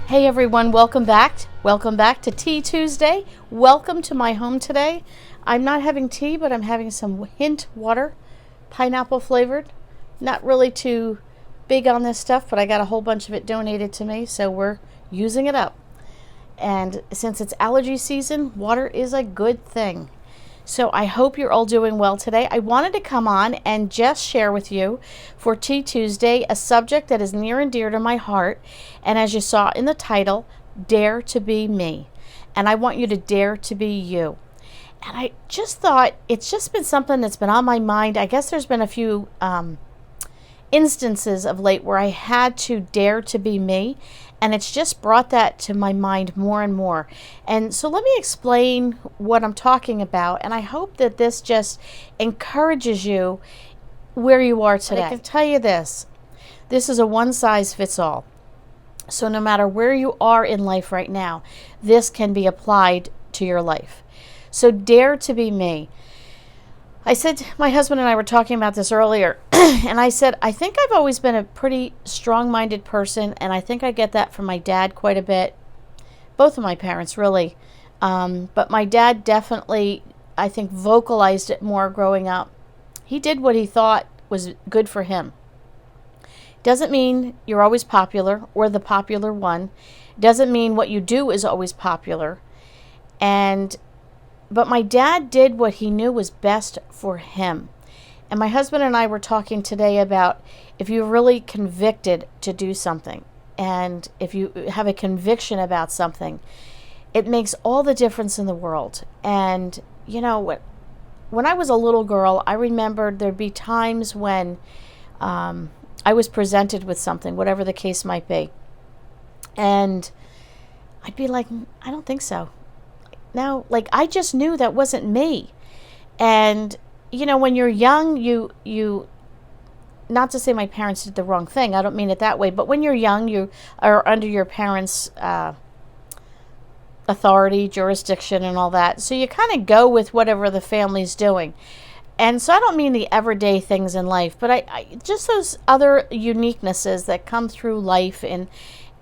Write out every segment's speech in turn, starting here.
Hey everyone, welcome back. Welcome back to Tea Tuesday. Welcome to my home today. I'm not having tea, but I'm having some hint water, pineapple flavored. Not really too big on this stuff, but I got a whole bunch of it donated to me, so we're using it up. And since it's allergy season, water is a good thing. So I hope you're all doing well today. I wanted to come on and just share with you for Tea Tuesday a subject that is near and dear to my heart. And as you saw in the title, Dare to Be Me. And I want you to dare to be you. And I just thought it's just been something that's been on my mind. I guess there's been a few instances of late where I had to dare to be me. And it's just brought that to my mind more and more. And so let me explain what I'm talking about. And I hope that this just encourages you where you are today. But I can tell you this is a one size fits all. So no matter where you are in life right now, this can be applied to your life. So dare to be me. I said, my husband and I were talking about this earlier, and I said, I think I've always been a pretty strong-minded person, and I think I get that from my dad quite a bit. Both of my parents, really. But my dad definitely, I think, vocalized it more growing up. He did what he thought was good for him. Doesn't mean you're always popular or the popular one. Doesn't mean what you do is always popular. But my dad did what he knew was best for him. And my husband and I were talking today about if you're really convicted to do something, and if you have a conviction about something, it makes all the difference in the world. And, you know, when I was a little girl, I remembered there'd be times when I was presented with something, whatever the case might be. And I'd be like, I don't think so. Now, like, I just knew that wasn't me. And, you know, when you're young, you not to say my parents did the wrong thing, I don't mean it that way, but when you're young, you are under your parents' authority, jurisdiction, and all that. So you kind of go with whatever the family's doing. And so I don't mean the everyday things in life, but I just those other uniquenesses that come through life. And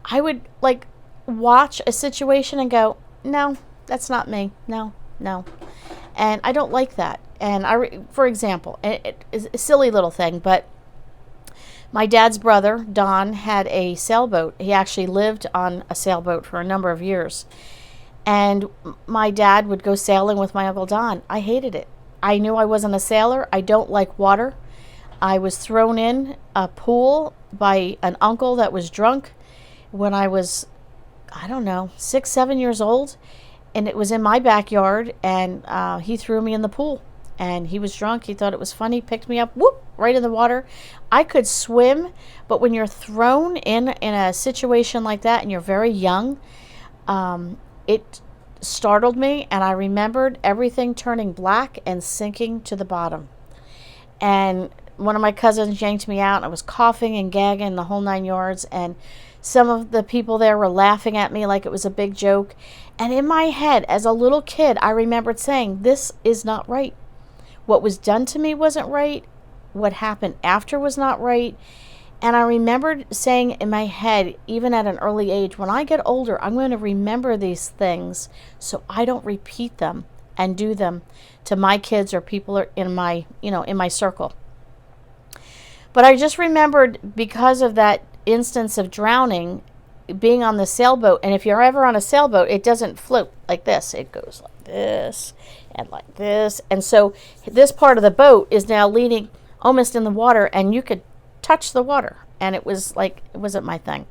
I would, like, watch a situation and go, no, that's not me. No. And I don't like that. And for example, it is a silly little thing, but my dad's brother, Don, had a sailboat. He actually lived on a sailboat for a number of years. And my dad would go sailing with my Uncle Don. I hated it. I knew I wasn't a sailor. I don't like water. I was thrown in a pool by an uncle that was drunk when I was, 6, 7 years old. And it was in my backyard, and he threw me in the pool. And he was drunk. He thought it was funny, picked me up, whoop, right in the water. I could swim, but when you're thrown in a situation like that and you're very young, it startled me, and I remembered everything turning black and sinking to the bottom. And one of my cousins yanked me out, and I was coughing and gagging the whole 9 yards, and some of the people there were laughing at me like it was a big joke. And in my head, as a little kid, I remembered saying, this is not right. What was done to me wasn't right. What happened after was not right. And I remembered saying in my head, even at an early age, when I get older, I'm going to remember these things so I don't repeat them and do them to my kids or people in my circle. But I just remembered, because of that instance of drowning, being on the sailboat. And if you're ever on a sailboat, it doesn't float like this. It goes like this and like this. And so this part of the boat is now leaning almost in the water, and you could touch the water. And it was like, it wasn't my thing.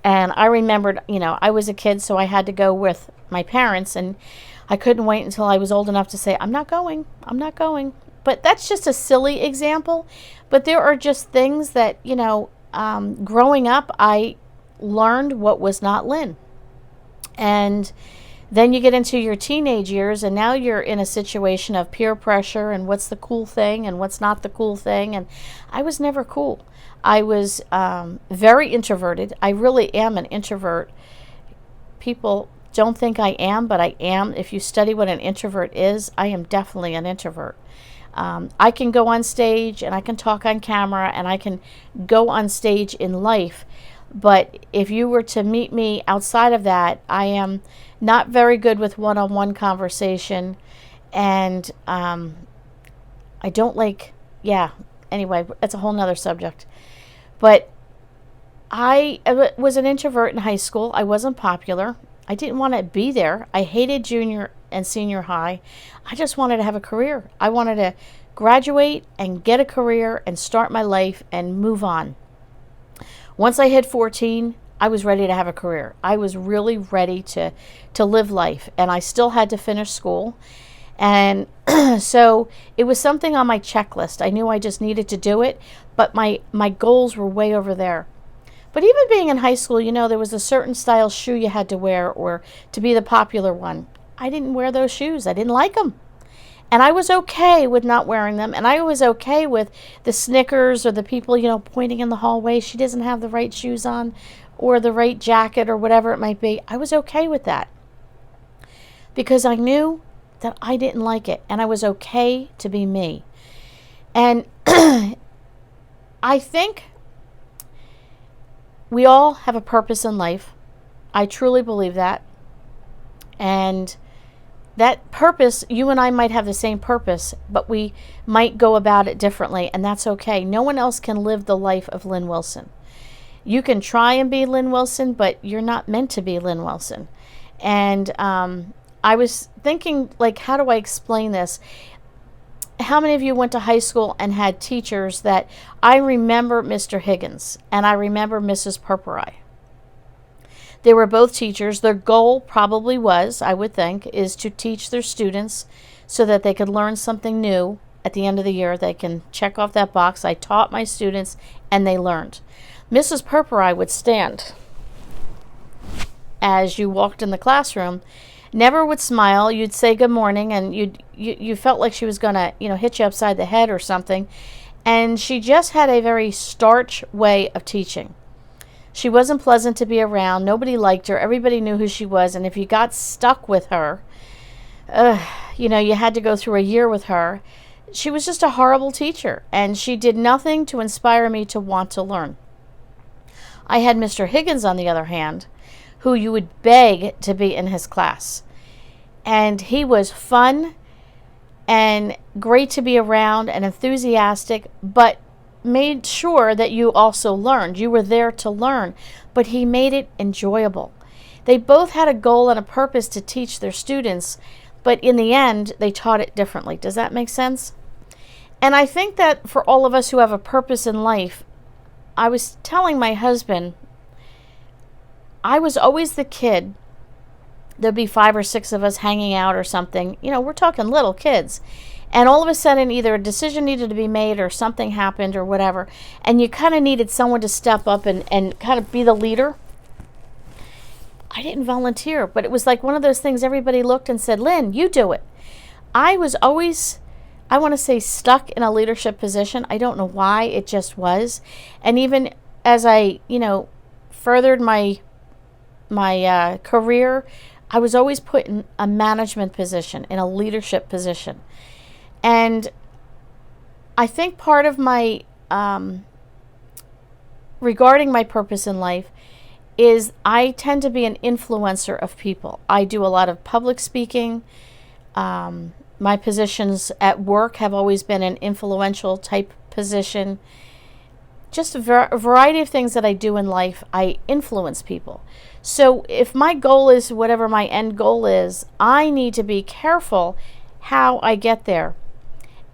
And I remembered, I was a kid, so I had to go with my parents, and I couldn't wait until I was old enough to say, I'm not going. But that's just a silly example. But there are just things that, growing up, I learned what was not Lynn. And then you get into your teenage years, and now you're in a situation of peer pressure and what's the cool thing and what's not the cool thing. And I was never cool. I was very introverted. I really am an introvert. People don't think I am, but I am. If you study what an introvert is, I am definitely an introvert. I can go on stage, and I can talk on camera, and I can go on stage in life. But if you were to meet me outside of that, I am not very good with one-on-one conversation. And I don't like, yeah, anyway, that's a whole nother subject. But I was an introvert in high school. I wasn't popular. I didn't want to be there. I hated junior and senior high. I just wanted to have a career. I wanted to graduate and get a career and start my life and move on. Once I hit 14, I was ready to have a career. I was really ready to live life, and I still had to finish school. And so it was something on my checklist. I knew I just needed to do it, but my goals were way over there. But even being in high school, there was a certain style shoe you had to wear or to be the popular one. I didn't wear those shoes. I didn't like them. And I was okay with not wearing them. And I was okay with the snickers or the people, pointing in the hallway. She doesn't have the right shoes on or the right jacket or whatever it might be. I was okay with that because I knew that I didn't like it. And I was okay to be me. And I think we all have a purpose in life. I truly believe that. And that purpose, you and I might have the same purpose, but we might go about it differently, and that's okay. No one else can live the life of Lynn Wilson. You can try and be Lynn Wilson, but you're not meant to be Lynn Wilson. And I was thinking, how do I explain this? How many of you went to high school and had teachers that I remember Mr. Higgins and I remember Mrs. Purpurai? They were both teachers. Their goal probably was, I would think, is to teach their students so that they could learn something new at the end of the year. They can check off that box. I taught my students and they learned. Mrs. Purpurai would stand as you walked in the classroom, never would smile. You'd say good morning and you felt like she was going to, hit you upside the head or something. And she just had a very starch way of teaching. She wasn't pleasant to be around. Nobody liked her. Everybody knew who she was. And if you got stuck with her, you had to go through a year with her. She was just a horrible teacher. And she did nothing to inspire me to want to learn. I had Mr. Higgins, on the other hand, who you would beg to be in his class. And he was fun and great to be around and enthusiastic, but made sure that you also learned. You were there to learn, but he made it enjoyable. They both had a goal and a purpose to teach their students, but in the end, they taught it differently. Does that make sense? And I think that for all of us who have a purpose in life, I was telling my husband, I was always the kid. There'd be 5 or 6 of us hanging out or something. We're talking little kids. And all of a sudden, either a decision needed to be made or something happened or whatever. And you kind of needed someone to step up and kind of be the leader. I didn't volunteer, but it was like one of those things everybody looked and said, Lynn, you do it. I was always, I want to say, stuck in a leadership position. I don't know why, it just was. And even as I, furthered my career, I was always put in a management position, in a leadership position. And I think part of my, regarding my purpose in life, is I tend to be an influencer of people. I do a lot of public speaking. My positions at work have always been an influential type position. Just a variety of things that I do in life, I influence people. So if my goal is whatever my end goal is, I need to be careful how I get there.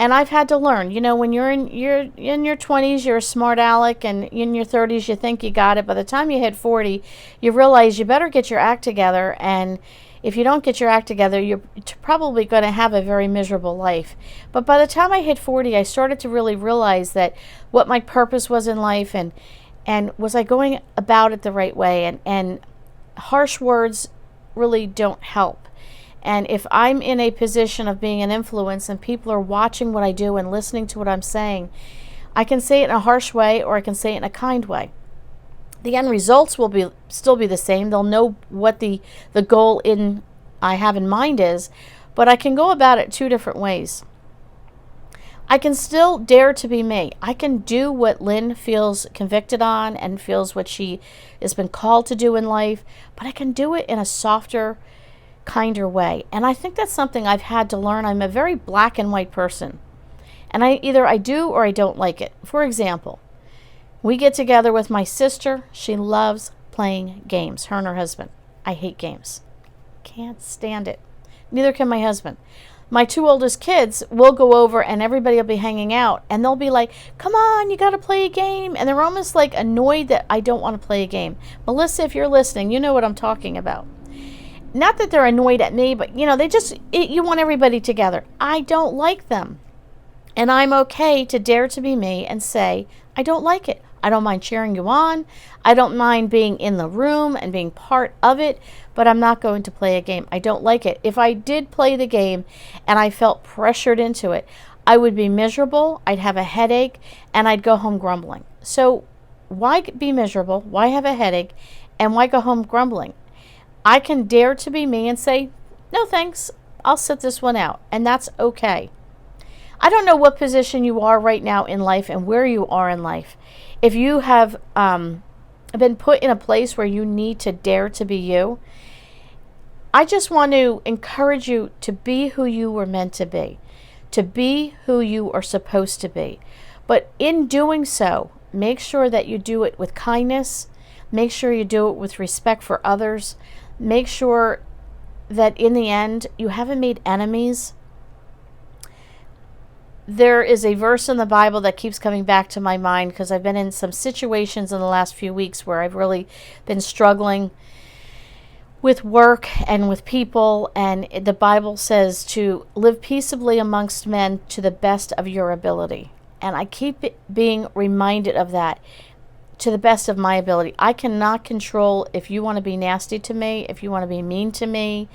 And I've had to learn, when you're in your 20s, you're a smart aleck, and in your 30s, you think you got it. By the time you hit 40, you realize you better get your act together. And if you don't get your act together, you're probably going to have a very miserable life. But by the time I hit 40, I started to really realize that what my purpose was in life, and was I going about it the right way. And harsh words really don't help. And if I'm in a position of being an influence and people are watching what I do and listening to what I'm saying, I can say it in a harsh way or I can say it in a kind way. The end results will still be the same. They'll know what the goal I have in mind is, but I can go about it 2 different ways. I can still dare to be me. I can do what Lynn feels convicted on and feels what she has been called to do in life, but I can do it in a softer, kinder way. And I think that's something I've had to learn. I'm a very black and white person. And either I do or I don't like it. For example, we get together with my sister. She loves playing games, her and her husband. I hate games. Can't stand it. Neither can my husband. My two oldest kids will go over and everybody will be hanging out and they'll be like, come on, you got to play a game. And they're almost like annoyed that I don't want to play a game. Melissa, if you're listening, you know what I'm talking about. Not that they're annoyed at me, but you want everybody together. I don't like them. And I'm okay to dare to be me and say, I don't like it. I don't mind cheering you on. I don't mind being in the room and being part of it, but I'm not going to play a game. I don't like it. If I did play the game and I felt pressured into it, I would be miserable. I'd have a headache and I'd go home grumbling. So why be miserable? Why have a headache? And why go home grumbling? I can dare to be me and say, no thanks. I'll sit this one out. And that's okay. I don't know what position you are right now in life and where you are in life. If you have been put in a place where you need to dare to be you, I just want to encourage you to be who you were meant to be who you are supposed to be. But in doing so, make sure that you do it with kindness. Make sure you do it with respect for others. Make sure that in the end, you haven't made enemies. There is a verse in the Bible that keeps coming back to my mind because I've been in some situations in the last few weeks where I've really been struggling with work and with people. And the Bible says to live peaceably amongst men to the best of your ability. And I keep being reminded of that, to the best of my ability. I cannot control if you want to be nasty to me, if you want to be mean to me,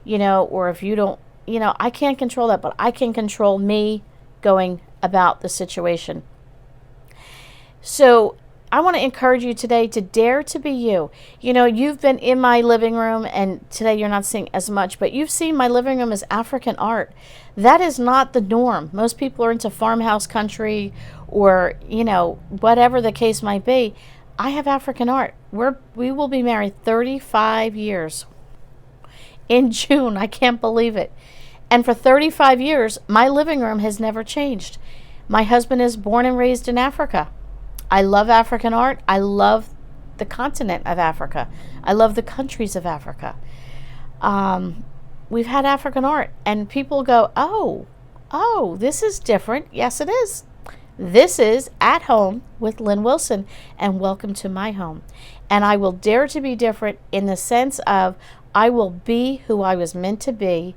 or if you don't, I can't control that, but I can control me going about the situation. So I want to encourage you today to dare to be you. You've been in my living room, and today you're not seeing as much, but you've seen my living room as African art. That is not the norm. Most people are into farmhouse country or, whatever the case might be. I have African art. We will be married 35 years in June. I can't believe it. And for 35 years, my living room has never changed. My husband is born and raised in Africa. I love African art. I love the continent of Africa. I love the countries of Africa. We've had African art, and people go, oh, this is different. Yes, it is. This is At Home with Lynn Wilson, and welcome to my home. And I will dare to be different in the sense of I will be who I was meant to be,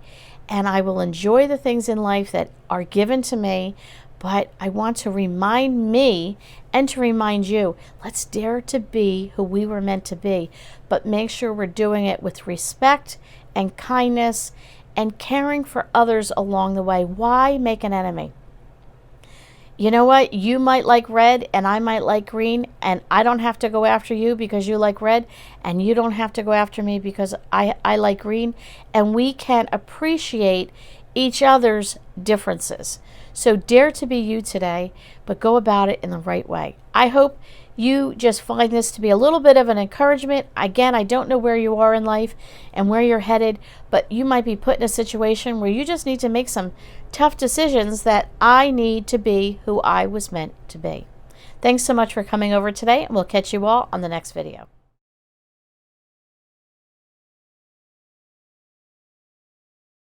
and I will enjoy the things in life that are given to me, but I want to remind me and to remind you, let's dare to be who we were meant to be, but make sure we're doing it with respect and kindness and caring for others along the way. Why make an enemy? You know what? You might like red and I might like green, and I don't have to go after you because you like red, and you don't have to go after me because I like green, and we can appreciate each other's differences. So dare to be you today, but go about it in the right way. I hope you just find this to be a little bit of an encouragement. Again, I don't know where you are in life and where you're headed, but you might be put in a situation where you just need to make some tough decisions that I need to be who I was meant to be. Thanks so much for coming over today, and we'll catch you all on the next video.